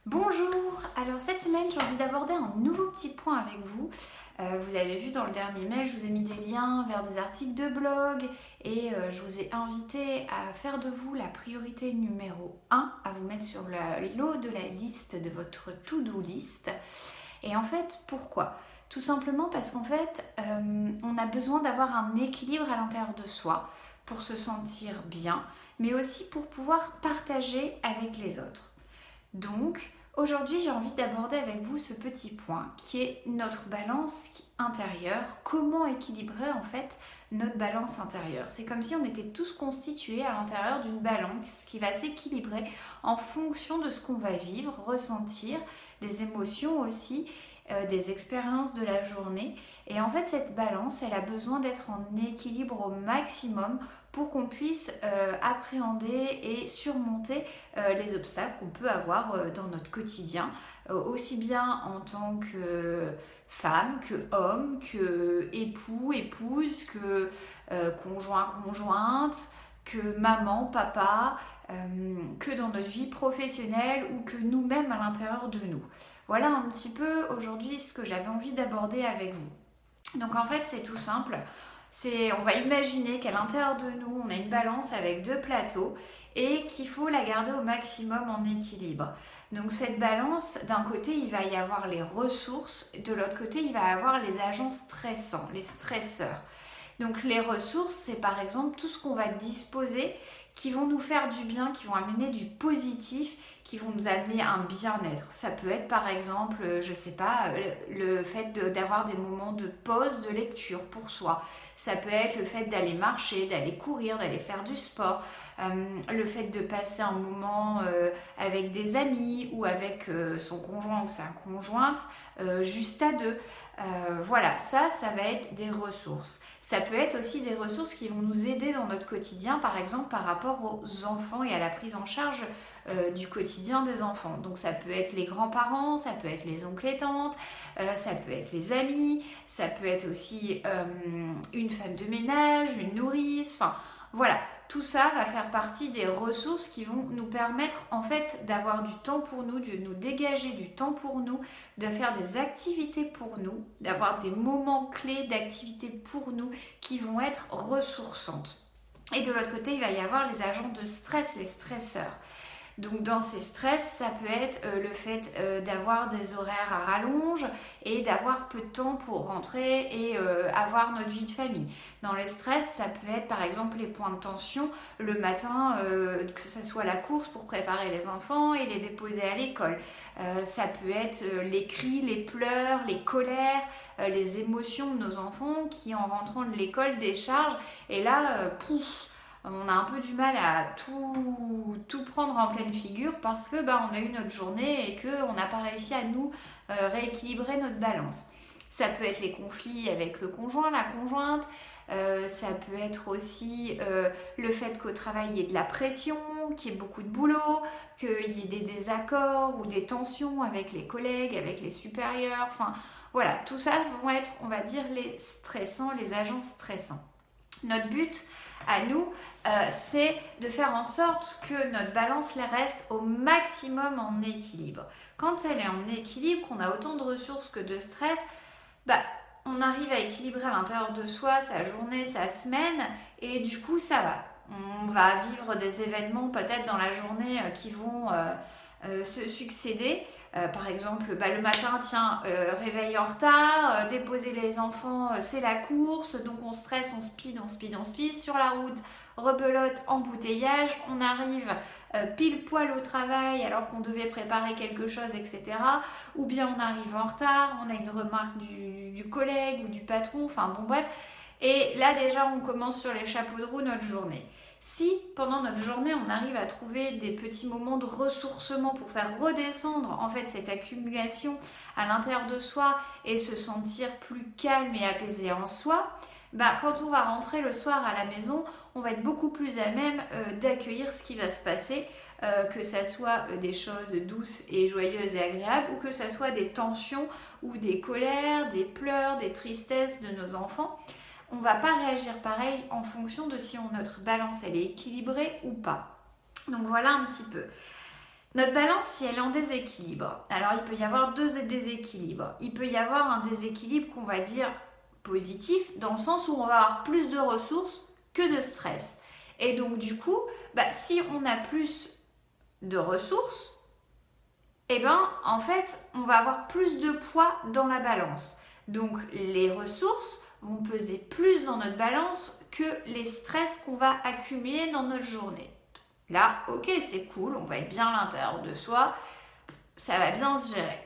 Bonjour, alors cette semaine j'ai envie d'aborder un nouveau petit point avec vous. Vous avez vu dans le dernier mail, je vous ai mis des liens vers des articles de blog et je vous ai invité à faire de vous la priorité numéro 1, à vous mettre sur le haut de la liste de votre to-do list. Et en fait, pourquoi ? Tout simplement parce qu'en fait, on a besoin d'avoir un équilibre à l'intérieur de soi pour se sentir bien, mais aussi pour pouvoir partager avec les autres. Donc, aujourd'hui, j'ai envie d'aborder avec vous ce petit point qui est notre balance intérieure. Comment équilibrer en fait notre balance intérieure ? C'est comme si on était tous constitués à l'intérieur d'une balance qui va s'équilibrer en fonction de ce qu'on va vivre, ressentir, des émotions aussi, des expériences de la journée. Et en fait, cette balance, elle a besoin d'être en équilibre au maximum pour qu'on puisse appréhender et surmonter les obstacles qu'on peut avoir dans notre quotidien, aussi bien en tant que femme, que homme, que époux, épouse, que conjoint, conjointe, que maman, papa, que dans notre vie professionnelle ou que nous-mêmes à l'intérieur de nous. Voilà un petit peu aujourd'hui ce que j'avais envie d'aborder avec vous. Donc en fait c'est tout simple, on va imaginer qu'à l'intérieur de nous on a une balance avec deux plateaux et qu'il faut la garder au maximum en équilibre. Donc cette balance, d'un côté il va y avoir les ressources, de l'autre côté il va y avoir les agents stressants, les stresseurs. Donc les ressources, c'est par exemple tout ce qu'on va disposer qui vont nous faire du bien, qui vont amener du positif, qui vont nous amener un bien-être. Ça peut être par exemple, je sais pas, le fait d'avoir des moments de pause, de lecture pour soi. Ça peut être le fait d'aller marcher, d'aller courir, d'aller faire du sport. Le fait de passer un moment avec des amis ou avec son conjoint ou sa conjointe, juste à deux. Voilà, ça va être des ressources. Ça peut être aussi des ressources qui vont nous aider dans notre quotidien, par exemple par rapport aux enfants et à la prise en charge du quotidien des enfants. Donc ça peut être les grands-parents, ça peut être les oncles et tantes, ça peut être les amis, ça peut être aussi une femme de ménage, une nourrice, enfin voilà. Tout ça va faire partie des ressources qui vont nous permettre en fait d'avoir du temps pour nous, de nous dégager du temps pour nous, de faire des activités pour nous, d'avoir des moments clés d'activités pour nous qui vont être ressourçantes. Et de l'autre côté, il va y avoir les agents de stress, les stresseurs. Donc dans ces stress, ça peut être le fait d'avoir des horaires à rallonge et d'avoir peu de temps pour rentrer et avoir notre vie de famille. Dans les stress, ça peut être par exemple les points de tension le matin, que ce soit la course pour préparer les enfants et les déposer à l'école. Ça peut être les cris, les pleurs, les colères, les émotions de nos enfants qui en rentrant de l'école déchargent et là, on a un peu du mal à tout prendre en pleine figure parce que on a eu notre journée et qu'on n'a pas réussi à nous rééquilibrer notre balance. Ça peut être les conflits avec le conjoint, la conjointe, ça peut être aussi le fait qu'au travail il y ait de la pression, qu'il y ait beaucoup de boulot, qu'il y ait des désaccords ou des tensions avec les collègues, avec les supérieurs, enfin voilà, tout ça vont être, on va dire, les stressants, les agents stressants. Notre but à nous, c'est de faire en sorte que notre balance reste au maximum en équilibre. Quand elle est en équilibre, qu'on a autant de ressources que de stress, on arrive à équilibrer à l'intérieur de soi sa journée, sa semaine, et du coup ça va. On va vivre des événements peut-être dans la journée qui vont se succéder. Par exemple, le matin, réveil en retard, déposer les enfants, c'est la course, donc on stresse, on speed, sur la route, rebelote, embouteillage, on arrive pile poil au travail alors qu'on devait préparer quelque chose, etc. Ou bien on arrive en retard, on a une remarque du collègue ou du patron, enfin bon bref. Et là déjà on commence sur les chapeaux de roue notre journée. Si pendant notre journée on arrive à trouver des petits moments de ressourcement pour faire redescendre en fait cette accumulation à l'intérieur de soi et se sentir plus calme et apaisé en soi, quand on va rentrer le soir à la maison, on va être beaucoup plus à même d'accueillir ce qui va se passer, que ça soit des choses douces et joyeuses et agréables ou que ça soit des tensions ou des colères, des pleurs, des tristesses de nos enfants. On ne va pas réagir pareil en fonction de si notre balance elle est équilibrée ou pas. Donc voilà un petit peu. Notre balance, si elle est en déséquilibre, alors il peut y avoir deux déséquilibres. Il peut y avoir un déséquilibre qu'on va dire positif, dans le sens où on va avoir plus de ressources que de stress. Et donc du coup, si on a plus de ressources, en fait, on va avoir plus de poids dans la balance. Donc les ressources vont peser plus dans notre balance que les stress qu'on va accumuler dans notre journée. Là, ok, c'est cool, on va être bien à l'intérieur de soi, ça va bien se gérer.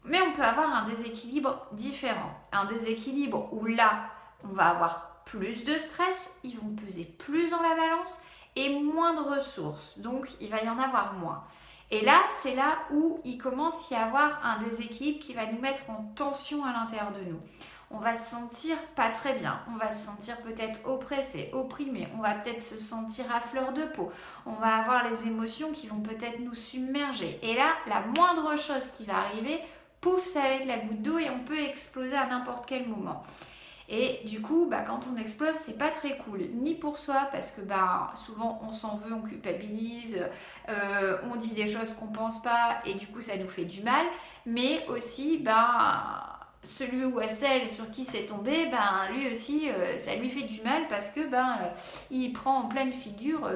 Mais on peut avoir un déséquilibre différent. Un déséquilibre où là, on va avoir plus de stress, ils vont peser plus dans la balance et moins de ressources. Donc, il va y en avoir moins. Et là, c'est là où il commence à y avoir un déséquilibre qui va nous mettre en tension à l'intérieur de nous. On va se sentir pas très bien, on va se sentir peut-être oppressé, opprimé, on va peut-être se sentir à fleur de peau, on va avoir les émotions qui vont peut-être nous submerger. Et là, la moindre chose qui va arriver, pouf, ça va être la goutte d'eau et on peut exploser à n'importe quel moment. Et du coup, quand on explose, c'est pas très cool, ni pour soi, parce que souvent on s'en veut, on culpabilise, on dit des choses qu'on pense pas, et du coup ça nous fait du mal, mais aussi, celui ou celle sur qui c'est tombé, lui aussi, ça lui fait du mal parce que il prend en pleine figure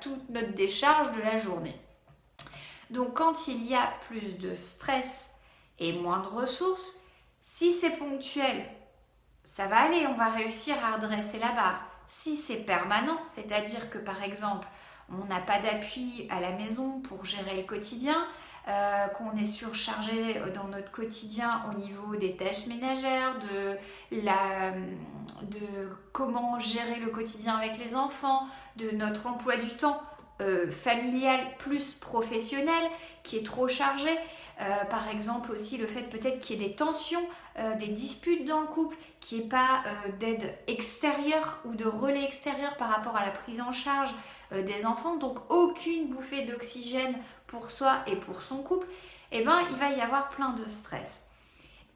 toute notre décharge de la journée. Donc quand il y a plus de stress et moins de ressources, si c'est ponctuel, ça va aller, on va réussir à redresser la barre. Si c'est permanent, c'est-à-dire que par exemple, on n'a pas d'appui à la maison pour gérer le quotidien, qu'on est surchargé dans notre quotidien au niveau des tâches ménagères, de comment gérer le quotidien avec les enfants, de notre emploi du temps familial plus professionnel qui est trop chargé. Par exemple aussi le fait peut-être qu'il y ait des tensions, des disputes dans le couple, qu'il n'y ait pas d'aide extérieure ou de relais extérieur par rapport à la prise en charge des enfants, donc aucune bouffée d'oxygène pour soi et pour son couple, il va y avoir plein de stress.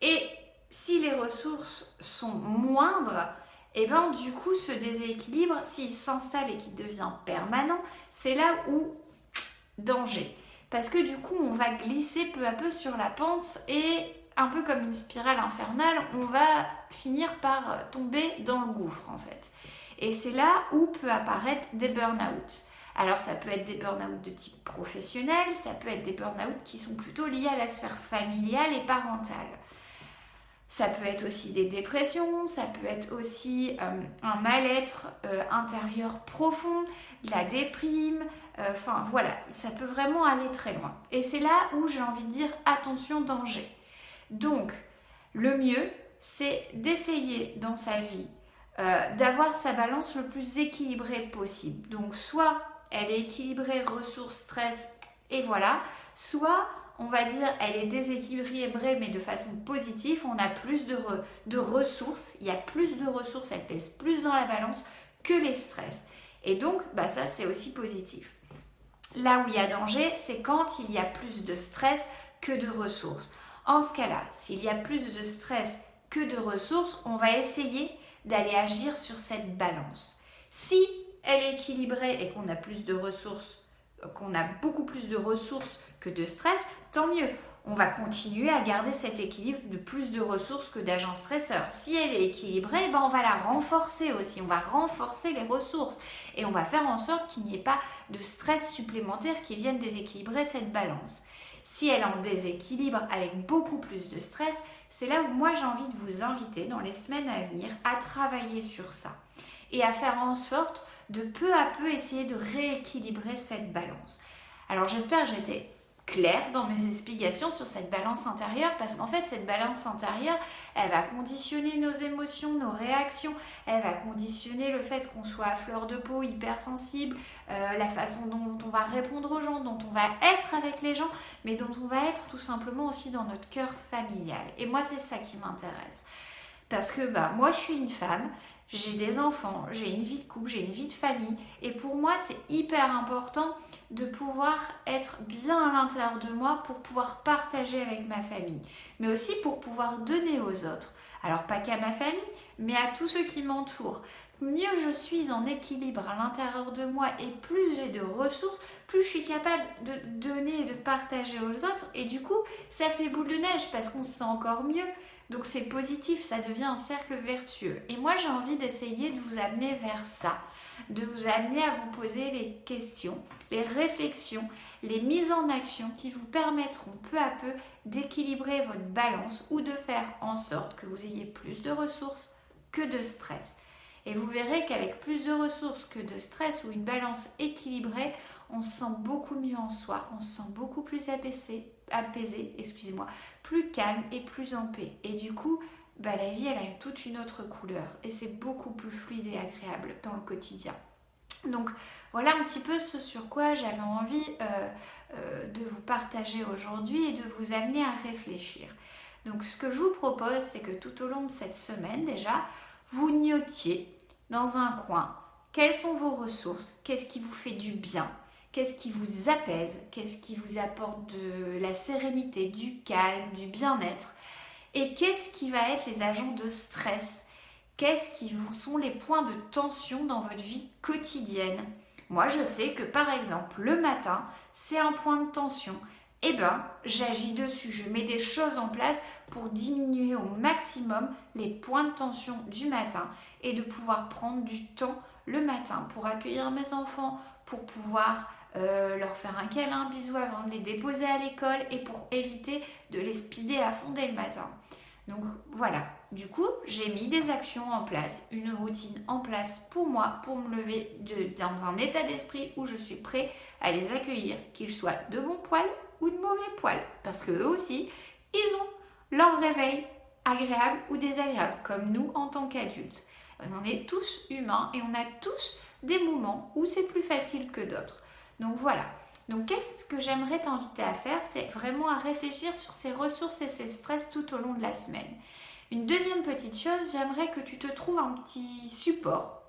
Et si les ressources sont moindres, du coup ce déséquilibre, s'il s'installe et qu'il devient permanent, c'est là où danger. Parce que du coup on va glisser peu à peu sur la pente et un peu comme une spirale infernale, on va finir par tomber dans le gouffre en fait. Et c'est là où peut apparaître des burn-out. Alors ça peut être des burn-out de type professionnel, ça peut être des burn-out qui sont plutôt liés à la sphère familiale et parentale. Ça peut être aussi des dépressions, ça peut être aussi un mal-être intérieur profond, de la déprime, ça peut vraiment aller très loin. Et c'est là où j'ai envie de dire attention, danger. Donc, le mieux, c'est d'essayer dans sa vie d'avoir sa balance le plus équilibrée possible. Donc, soit elle est équilibrée, ressources, stress, et voilà, soit on va dire elle est déséquilibrée mais de façon positive, on a plus de ressources, il y a plus de ressources, elle pèse plus dans la balance que les stress. Et donc, ça c'est aussi positif. Là où il y a danger, c'est quand il y a plus de stress que de ressources. En ce cas-là, s'il y a plus de stress que de ressources, on va essayer d'aller agir sur cette balance. Si elle est équilibrée et qu'on a plus de ressources, qu'on a beaucoup plus de ressources que de stress, tant mieux. On va continuer à garder cet équilibre de plus de ressources que d'agents stresseurs. Si elle est équilibrée, on va la renforcer aussi. On va renforcer les ressources et on va faire en sorte qu'il n'y ait pas de stress supplémentaire qui vienne déséquilibrer cette balance. Si elle est en déséquilibre avec beaucoup plus de stress, c'est là où moi j'ai envie de vous inviter dans les semaines à venir à travailler sur ça et à faire en sorte de peu à peu essayer de rééquilibrer cette balance. Alors j'espère que j'ai été claire dans mes explications sur cette balance intérieure parce qu'en fait cette balance intérieure elle va conditionner nos émotions, nos réactions, elle va conditionner le fait qu'on soit à fleur de peau, hypersensible, la façon dont on va répondre aux gens, dont on va être avec les gens, mais dont on va être tout simplement aussi dans notre cœur familial. Et moi c'est ça qui m'intéresse parce que moi je suis une femme, j'ai des enfants, j'ai une vie de couple, j'ai une vie de famille et pour moi c'est hyper important de pouvoir être bien à l'intérieur de moi pour pouvoir partager avec ma famille, mais aussi pour pouvoir donner aux autres. Alors pas qu'à ma famille, mais à tous ceux qui m'entourent. mieux je suis en équilibre à l'intérieur de moi et plus j'ai de ressources, plus je suis capable de donner et de partager aux autres. Et du coup, ça fait boule de neige parce qu'on se sent encore mieux. Donc c'est positif, ça devient un cercle vertueux. Et moi, j'ai envie d'essayer de vous amener vers ça, de vous amener à vous poser les questions, les réflexions, les mises en action qui vous permettront peu à peu d'équilibrer votre balance ou de faire en sorte que vous ayez plus de ressources que de stress. Et vous verrez qu'avec plus de ressources que de stress ou une balance équilibrée, on se sent beaucoup mieux en soi, on se sent beaucoup plus apaisé, plus calme et plus en paix. Et du coup, la vie, elle a toute une autre couleur et c'est beaucoup plus fluide et agréable dans le quotidien. Donc voilà un petit peu ce sur quoi j'avais envie de vous partager aujourd'hui et de vous amener à réfléchir. Donc ce que je vous propose, c'est que tout au long de cette semaine déjà, vous notiez dans un coin quelles sont vos ressources, qu'est-ce qui vous fait du bien, qu'est-ce qui vous apaise, qu'est-ce qui vous apporte de la sérénité, du calme, du bien-être et qu'est-ce qui va être les agents de stress, qu'est-ce qui sont les points de tension dans votre vie quotidienne. Moi, je sais que par exemple, le matin, c'est un point de tension. J'agis dessus, je mets des choses en place pour diminuer au maximum les points de tension du matin et de pouvoir prendre du temps le matin pour accueillir mes enfants, pour pouvoir leur faire un câlin, un bisou avant de les déposer à l'école et pour éviter de les speeder à fond dès le matin. Donc voilà, du coup, j'ai mis des actions en place, une routine en place pour moi, pour me lever dans un état d'esprit où je suis prêt à les accueillir, qu'ils soient de bon poil ou de mauvais poil, parce que eux aussi, ils ont leur réveil agréable ou désagréable, comme nous en tant qu'adultes. On est tous humains et on a tous des moments où c'est plus facile que d'autres. Donc voilà. Donc qu'est-ce que j'aimerais t'inviter à faire, c'est vraiment à réfléchir sur ces ressources et ces stress tout au long de la semaine. Une deuxième petite chose, j'aimerais que tu te trouves un petit support.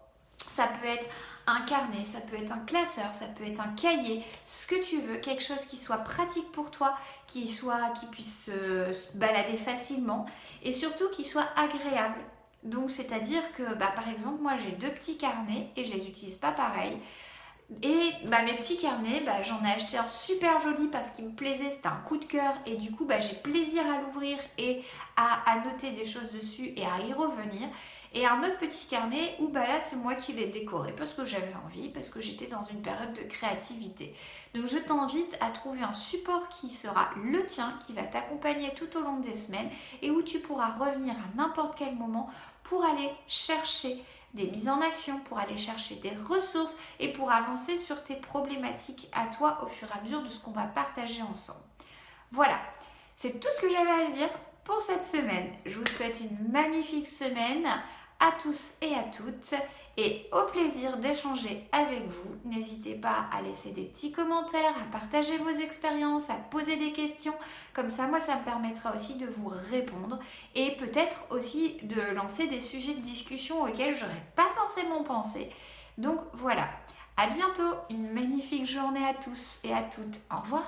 Ça peut être un carnet, ça peut être un classeur, ça peut être un cahier, ce que tu veux, quelque chose qui soit pratique pour toi, qui puisse se balader facilement et surtout qui soit agréable. Donc c'est-à-dire que par exemple moi j'ai 2 petits carnets et je les utilise pas pareil. Et mes petits carnets, j'en ai acheté un super joli parce qu'il me plaisait, c'était un coup de cœur et du coup j'ai plaisir à l'ouvrir et à noter des choses dessus et à y revenir. Et un autre petit carnet où là c'est moi qui l'ai décoré parce que j'avais envie, parce que j'étais dans une période de créativité. Donc je t'invite à trouver un support qui sera le tien, qui va t'accompagner tout au long des semaines et où tu pourras revenir à n'importe quel moment pour aller chercher des mises en action, pour aller chercher des ressources et pour avancer sur tes problématiques à toi au fur et à mesure de ce qu'on va partager ensemble. Voilà, c'est tout ce que j'avais à dire pour cette semaine. Je vous souhaite une magnifique semaine à tous et à toutes et au plaisir d'échanger avec vous. N'hésitez pas à laisser des petits commentaires, à partager vos expériences, à poser des questions. Comme ça, moi, ça me permettra aussi de vous répondre et peut-être aussi de lancer des sujets de discussion auxquels j'aurais pas forcément pensé. Donc voilà, à bientôt, une magnifique journée à tous et à toutes. Au revoir.